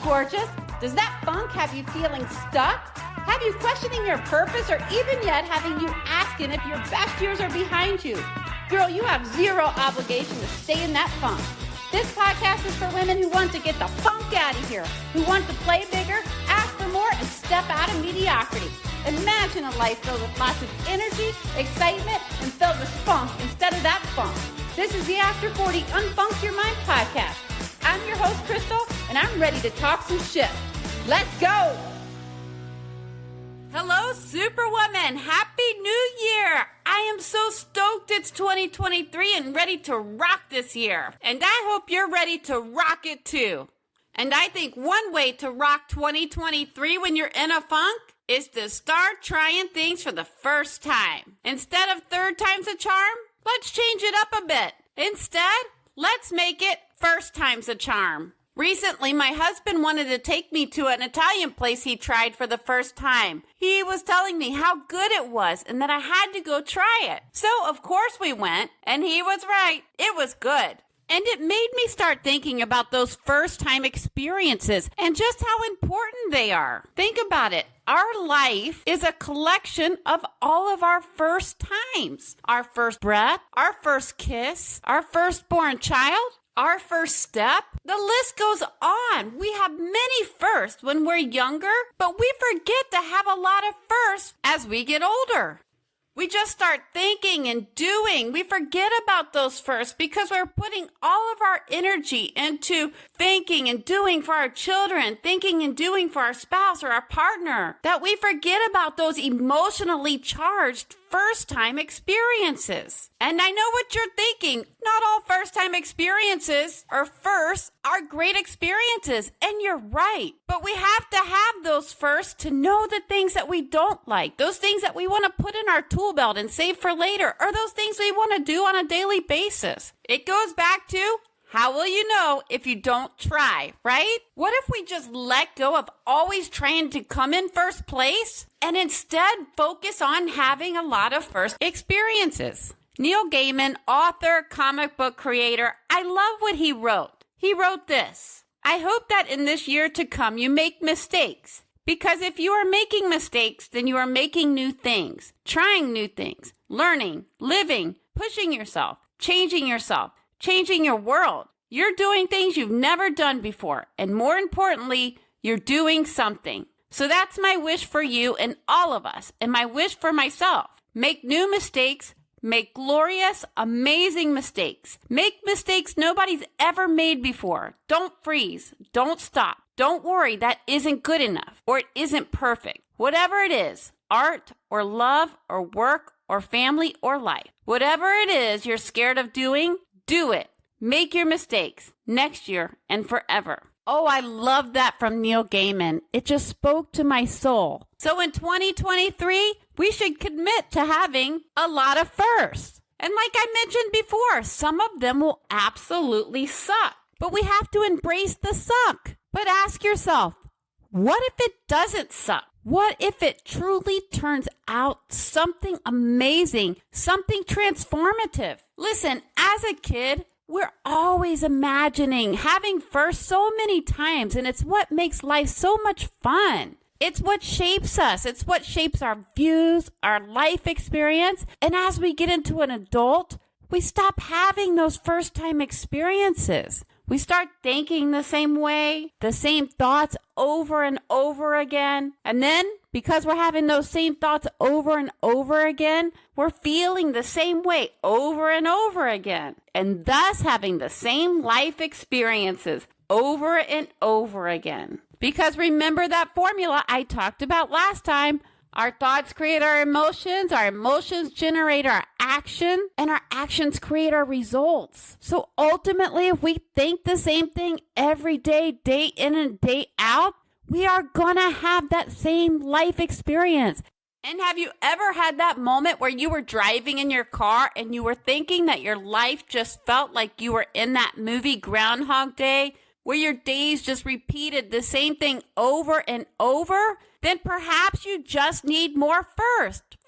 gorgeous? Does that funk have you feeling stuck? Have you questioning your purpose, or even yet having you asking if your best years are behind you? Girl, you have zero obligation to stay in that funk. This podcast is for women who want to get the funk out of here, who want to play bigger, ask for more, and step out of mediocrity. Imagine a life filled with lots of energy, excitement, and filled with funk instead of that funk. This is the After 40 Unfunk Your Mind podcast. I'm your host, Crystal, and I'm ready to talk some shit. Let's go! Hello, Superwoman! Happy New Year! I am so stoked it's 2023 and ready to rock this year. And I hope you're ready to rock it too. And I think one way to rock 2023 when you're in a funk is to start trying things for the first time. Instead of third time's a charm, let's change it up a bit. Instead, let's make it first time's a charm. Recently, my husband wanted to take me to an Italian place he tried for the first time. He was telling me how good it was and that I had to go try it. So, of course, we went, and he was right. It was good. And it made me start thinking about those first-time experiences and just how important they are. Think about it. Our life is a collection of all of our first times. Our first breath, our first kiss, our firstborn child, our first step. The list goes on. We have many firsts when we're younger, but we forget to have a lot of firsts as we get older. We just start thinking and doing. We forget about those firsts because we're putting all of our energy into thinking and doing for our children, thinking and doing for our spouse or our partner, that we forget about those emotionally charged first-time experiences. And I know what you're thinking. Not all first-time experiences or firsts are great experiences, and you're right. But we have to have those firsts to know the things that we don't like, those things that we want to put in our tool belt and save for later, or those things we want to do on a daily basis. It goes back to, how will you know if you don't try, right? What if we just let go of always trying to come in first place and instead focus on having a lot of first experiences? Neil Gaiman, author, comic book creator, I love what he wrote. He wrote this: I hope that in this year to come you make mistakes. Because if you are making mistakes, then you are making new things, trying new things, learning, living, pushing yourself, changing your world. You're doing things you've never done before. And more importantly, you're doing something. So that's my wish for you and all of us, and my wish for myself. Make new mistakes. Make glorious, amazing mistakes. Make mistakes nobody's ever made before. Don't freeze. Don't stop. Don't worry that isn't good enough or it isn't perfect. Whatever it is, art or love or work or family or life, whatever it is you're scared of doing, do it. Make your mistakes next year and forever. Oh, I love that from Neil Gaiman. It just spoke to my soul. So in 2023, we should commit to having a lot of firsts. And like I mentioned before, some of them will absolutely suck. But we have to embrace the suck. But ask yourself, what if it doesn't suck? What if it truly turns out something amazing, something transformative? Listen, as a kid, we're always imagining having first so many times, and it's what makes life so much fun. It's what shapes us. It's what shapes our views, our life experience. And as we get into an adult, we stop having those first-time experiences. We start thinking the same way, the same thoughts over and over again. And then, because we're having those same thoughts over and over again, we're feeling the same way over and over again. And thus having the same life experiences over and over again. Because remember that formula I talked about last time. Our thoughts create our emotions generate our action, and our actions create our results. So ultimately, if we think the same thing every day, day in and day out, we are gonna have that same life experience. And have you ever had that moment where you were driving in your car and you were thinking that your life just felt like you were in that movie Groundhog Day, where your days just repeated the same thing over and over? Then perhaps you just need more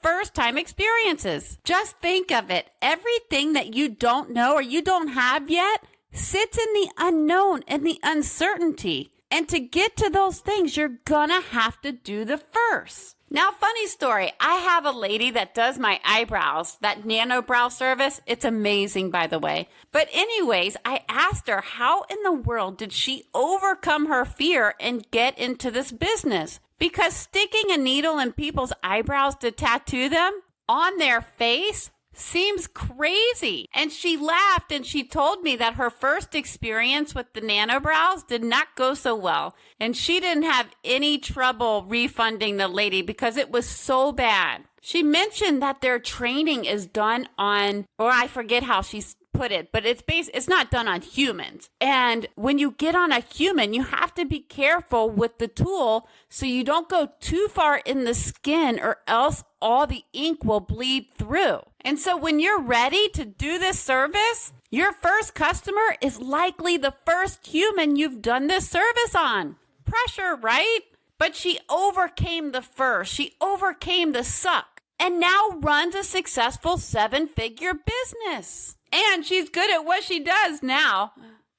first-time experiences. Just think of it. Everything that you don't know or you don't have yet sits in the unknown and the uncertainty. And to get to those things, you're gonna have to do the first. Now, funny story. I have a lady that does my eyebrows, that nano brow service. It's amazing, by the way. But anyways, I asked her how in the world did she overcome her fear and get into this business? Because sticking a needle in people's eyebrows to tattoo them on their face seems crazy. And she laughed and she told me that her first experience with the nano brows did not go so well. And she didn't have any trouble refunding the lady because it was so bad. She mentioned that their training is done on, or I forget how she put it, but it's not done on humans. And when you get on a human, you have to be careful with the tool so you don't go too far in the skin or else all the ink will bleed through. And so when you're ready to do this service, your first customer is likely the first human you've done this service on. Pressure, right? But she overcame the first. She overcame the suck and now runs a successful 7-figure business. And she's good at what she does now.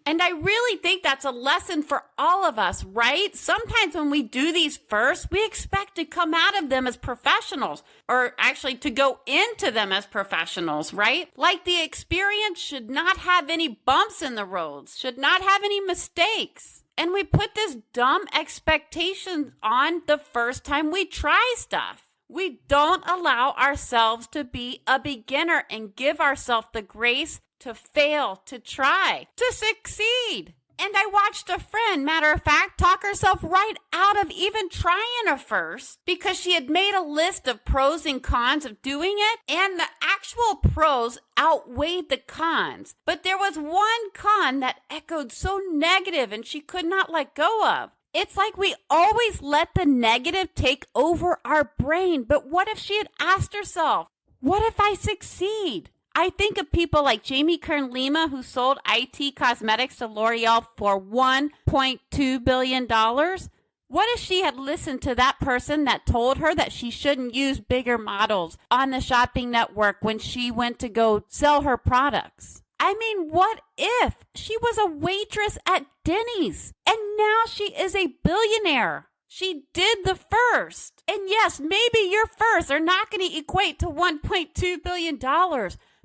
And I really think that's a lesson for all of us, right? Sometimes when we do these first, we expect to come out of them as professionals, or actually to go into them as professionals, right? Like the experience should not have any bumps in the roads, should not have any mistakes. And we put this dumb expectation on the first time we try stuff. We don't allow ourselves to be a beginner and give ourselves the grace to fail, to try, to succeed. And I watched a friend, matter of fact, talk herself right out of even trying a first because she had made a list of pros and cons of doing it, and the actual pros outweighed the cons. But there was one con that echoed so negative and she could not let go of. It's like we always let the negative take over our brain. But what if she had asked herself, what if I succeed? I think of people like Jamie Kern Lima, who sold IT cosmetics to L'Oreal for $1.2 billion. What if she had listened to that person that told her that she shouldn't use bigger models on the shopping network when she went to go sell her products? I mean, what if she was a waitress at Denny's and now she is a billionaire? She did the first. And yes, maybe your firsts are not going to equate to $1.2 billion,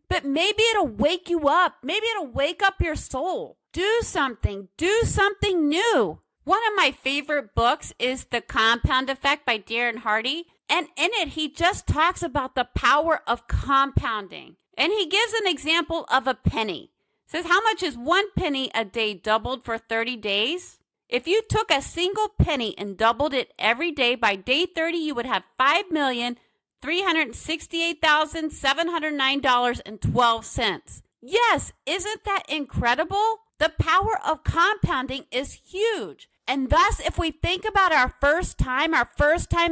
but maybe it'll wake you up. Maybe it'll wake up your soul. Do something new. One of my favorite books is The Compound Effect by Darren Hardy. And in it, he just talks about the power of compounding. And he gives an example of a penny. Says, how much is 1 penny a day doubled for 30 days? If you took a single penny and doubled it every day, by day 30, you would have $5,368,709.12. Yes, isn't that incredible? The power of compounding is huge. And thus, if we think about our first time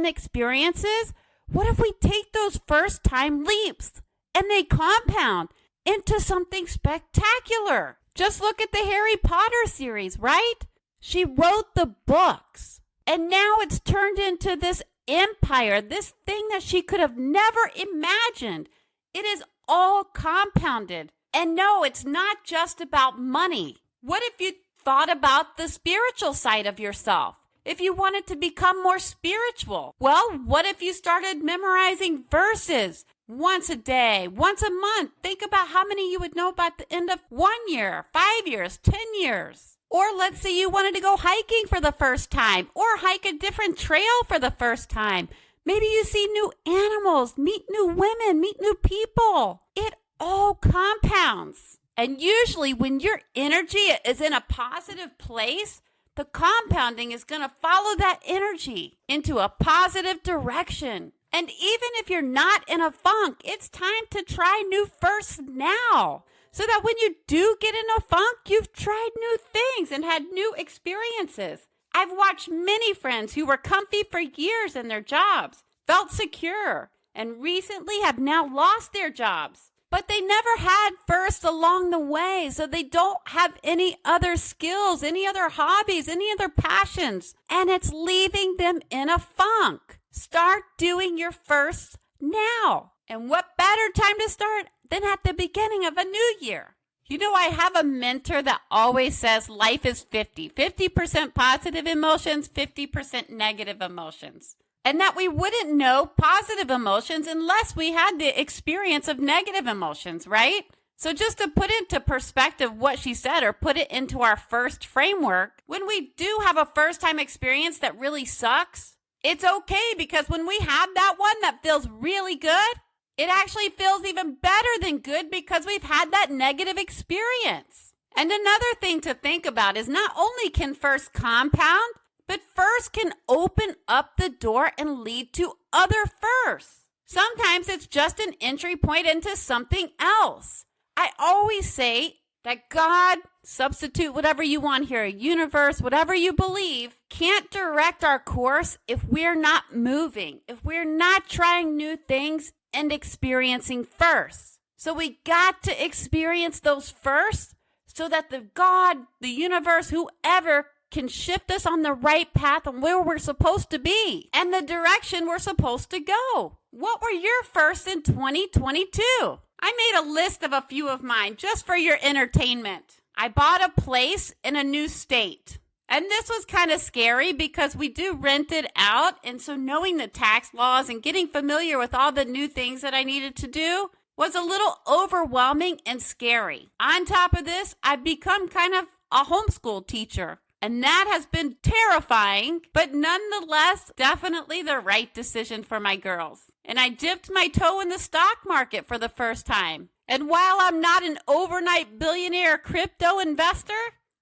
experiences, what if we take those first time leaps and they compound into something spectacular? Just look at the Harry Potter series, right? She wrote the books, and now it's turned into this empire, this thing that she could have never imagined. It is all compounded. And no, it's not just about money. What if you thought about the spiritual side of yourself? If you wanted to become more spiritual, well, what if you started memorizing verses once a day, once a month? Think about how many you would know by the end of 1 year, 5 years, 10 years. Or let's say you wanted to go hiking for the first time or hike a different trail for the first time. Maybe you see new animals, meet new women, meet new people. It all compounds. And usually when your energy is in a positive place, the compounding is going to follow that energy into a positive direction. And even if you're not in a funk, it's time to try new firsts now, so that when you do get in a funk, you've tried new things and had new experiences. I've watched many friends who were comfy for years in their jobs, felt secure, and recently have now lost their jobs. But they never had first along the way, so they don't have any other skills, any other hobbies, any other passions, and it's leaving them in a funk. Start doing your first now. And what better time to start than at the beginning of a new year? You know, I have a mentor that always says life is 50% positive emotions, 50% negative emotions. And that we wouldn't know positive emotions unless we had the experience of negative emotions, right? So just to put into perspective what she said, or put it into our first framework, when we do have a first-time experience that really sucks, it's okay, because when we have that one that feels really good, it actually feels even better than good because we've had that negative experience. And another thing to think about is not only can first compound, but first can open up the door and lead to other firsts. Sometimes it's just an entry point into something else. I always say that God, substitute whatever you want here, universe, whatever you believe, can't direct our course if we're not moving, if we're not trying new things and experiencing firsts. So we got to experience those firsts so that the God, the universe, whoever can shift us on the right path and where we're supposed to be and the direction we're supposed to go. What were your firsts in 2022? I made a list of a few of mine just for your entertainment. I bought a place in a new state. And this was kind of scary because we do rent it out. And so knowing the tax laws and getting familiar with all the new things that I needed to do was a little overwhelming and scary. On top of this, I've become kind of a homeschool teacher. And that has been terrifying, but nonetheless, definitely the right decision for my girls. And I dipped my toe in the stock market for the first time. And while I'm not an overnight billionaire crypto investor,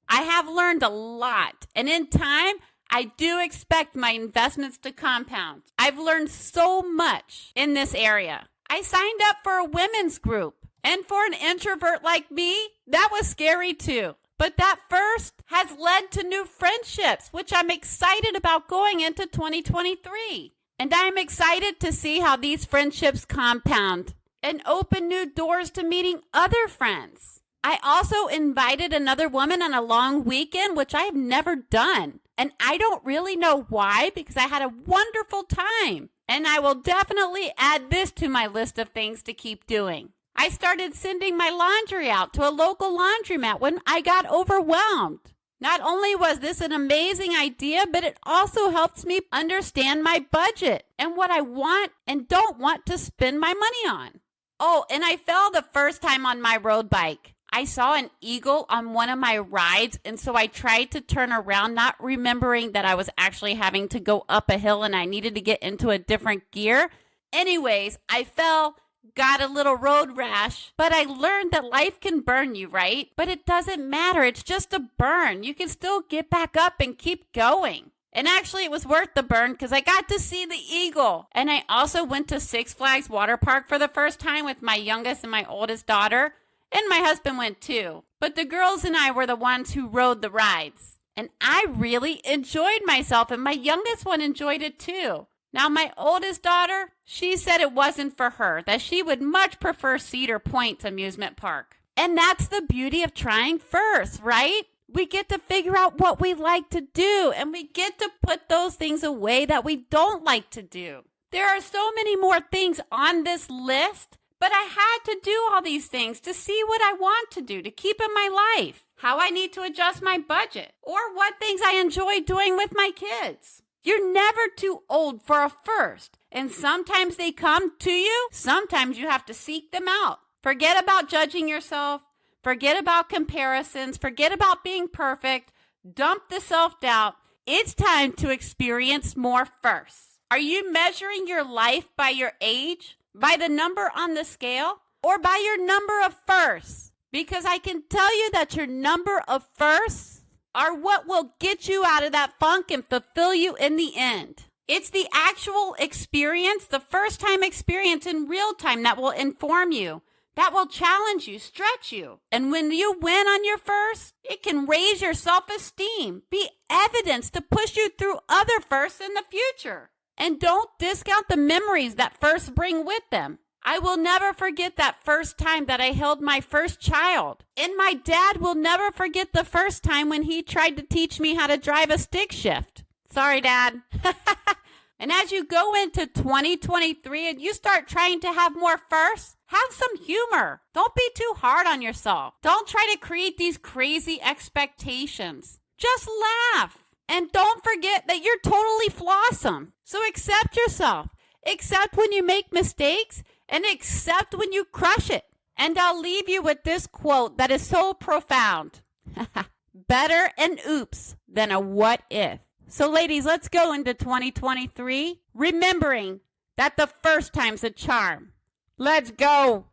I have learned a lot. And in time, I do expect my investments to compound. I've learned so much in this area. I signed up for a women's group. And for an introvert like me, that was scary too. But that first has led to new friendships, which I'm excited about going into 2023. And I'm excited to see how these friendships compound and open new doors to meeting other friends. I also invited another woman on a long weekend, which I have never done. And I don't really know why, because I had a wonderful time. And I will definitely add this to my list of things to keep doing. I started sending my laundry out to a local laundromat when I got overwhelmed. Not only was this an amazing idea, but it also helps me understand my budget and what I want and don't want to spend my money on. Oh, and I fell the first time on my road bike. I saw an eagle on one of my rides, and so I tried to turn around, not remembering that I was actually having to go up a hill and I needed to get into a different gear. Anyways, I fell, got a little road rash, but I learned that life can burn you, right? But it doesn't matter. It's just a burn. You can still get back up and keep going. And actually, it was worth the burn because I got to see the eagle. And I also went to Six Flags Water Park for the first time with my youngest and my oldest daughter. And my husband went too. But the girls and I were the ones who rode the rides. And I really enjoyed myself, and my youngest one enjoyed it too. Now, my oldest daughter, she said it wasn't for her, that she would much prefer Cedar Point Amusement Park. And that's the beauty of trying first, right? We get to figure out what we like to do, and we get to put those things away that we don't like to do. There are so many more things on this list, but I had to do all these things to see what I want to do, to keep in my life, how I need to adjust my budget, or what things I enjoy doing with my kids. You're never too old for a first, and sometimes they come to you, sometimes you have to seek them out. Forget about judging yourself, forget about comparisons, forget about being perfect, dump the self-doubt. It's time to experience more firsts. Are you measuring your life by your age, by the number on the scale, or by your number of firsts? Because I can tell you that your number of firsts are what will get you out of that funk and fulfill you in the end. It's the actual experience, the first time experience in real time that will inform you, that will challenge you, stretch you. And when you win on your first, it can raise your self-esteem, be evidence to push you through other firsts in the future. And don't discount the memories that firsts bring with them. I will never forget that first time that I held my first child. And my dad will never forget the first time when he tried to teach me how to drive a stick shift. Sorry, Dad. And as you go into 2023 and you start trying to have more firsts, Have some humor. Don't be too hard on yourself. Don't try to create these crazy expectations. Just laugh. And don't forget that you're totally flawsome. So accept yourself. Accept when you make mistakes and accept when you crush it. And I'll leave you with this quote that is so profound. Better an oops than a what if. So ladies, let's go into 2023 remembering that the first time's a charm. Let's go.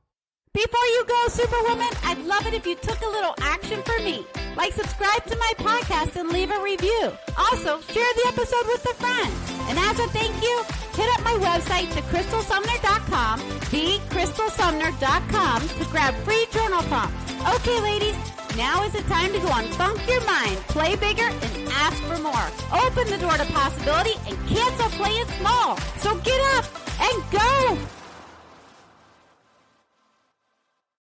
Before you go, Superwoman, I'd love it if you took a little action for me. Like, subscribe to my podcast and leave a review. Also, share the episode with a friend. And as a thank you, hit up my website, thecrystalsumner.com, thecrystalsumner.com, to grab free journal prompts. Okay, ladies, now is the time to go unfunk your mind, play bigger, and ask for more. Open the door to possibility and cancel playing small. So get up and go.